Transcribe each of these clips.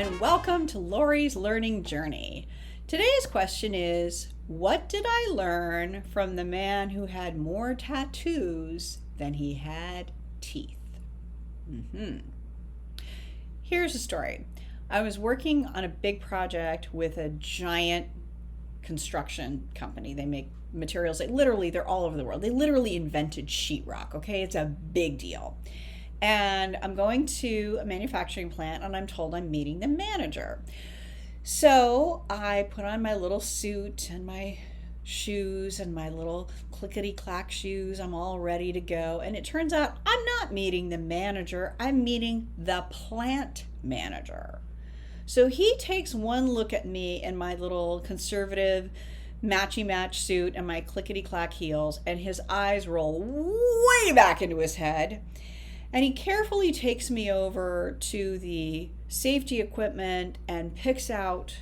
and welcome to Lori's Learning Journey. Today's question is, what did I learn from the man who had more tattoos than he had teeth? Here's the story. I was working on a big project with a giant construction company. They make materials. They're all over the world. They literally invented sheetrock, okay? It's a big deal. And I'm going to a manufacturing plant and I'm told I'm meeting the manager. So I put on my little suit and my shoes and my little clickety-clack shoes. I'm all ready to go. And it turns out I'm not meeting the manager. I'm meeting the plant manager. So he takes one look at me in my little conservative matchy-match suit and my clickety-clack heels, and his eyes roll way back into his head. And he carefully takes me over to the safety equipment and picks out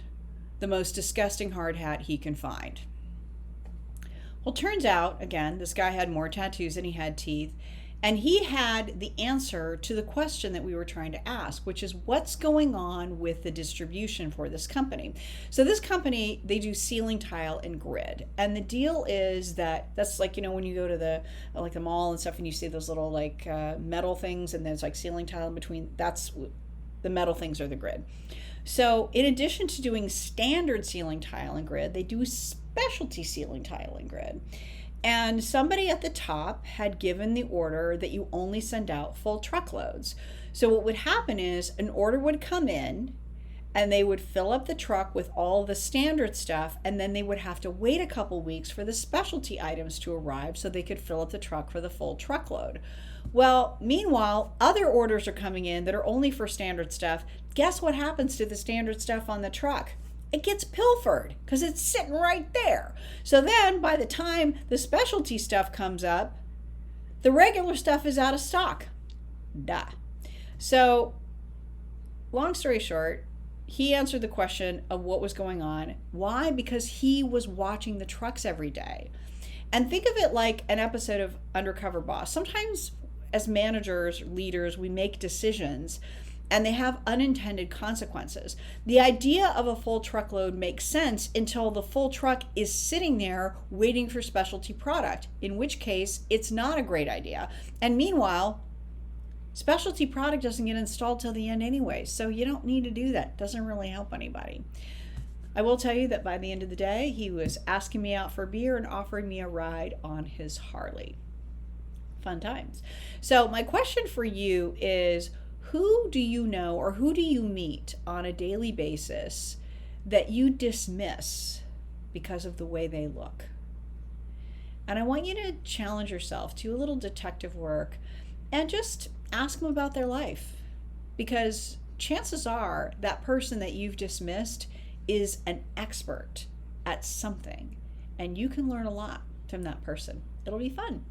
the most disgusting hard hat he can find. Well, turns out, again, this guy had more tattoos than he had teeth, and he had the answer to the question that we were trying to ask, which is what's going on with the distribution for this company. So this company, they do ceiling tile and grid. And the deal is that's like, when you go to the mall and stuff and you see those little metal things and there's like ceiling tile in between, that's the metal things are the grid. So in addition to doing standard ceiling tile and grid, they do specialty ceiling tile and grid. And somebody at the top had given the order that you only send out full truckloads. So what would happen is an order would come in and they would fill up the truck with all the standard stuff, and then they would have to wait a couple weeks for the specialty items to arrive so they could fill up the truck for the full truckload. Well, meanwhile, other orders are coming in that are only for standard stuff. Guess what happens to the standard stuff on the truck? It gets pilfered because it's sitting right there. So then by the time the specialty stuff comes up, the regular stuff is out of stock. Duh. So long story short, he answered the question of what was going on. Why? Because he was watching the trucks every day. And think of it like an episode of Undercover Boss. Sometimes as managers, leaders, we make decisions and they have unintended consequences. The idea of a full truckload makes sense until the full truck is sitting there waiting for specialty product, in which case it's not a great idea. And meanwhile, specialty product doesn't get installed till the end anyway, so you don't need to do that. It doesn't really help anybody. I will tell you that by the end of the day, he was asking me out for beer and offering me a ride on his Harley. Fun times. So my question for you is, who do you know or who do you meet on a daily basis that you dismiss because of the way they look? And I want you to challenge yourself, do a little detective work, and just ask them about their life. Because chances are that person that you've dismissed is an expert at something, and you can learn a lot from that person. It'll be fun.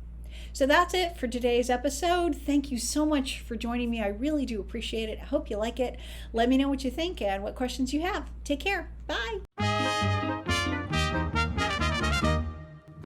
So that's it for today's episode. Thank you so much for joining me. I really do appreciate it. I hope you like it. Let me know what you think and what questions you have. Take care. Bye.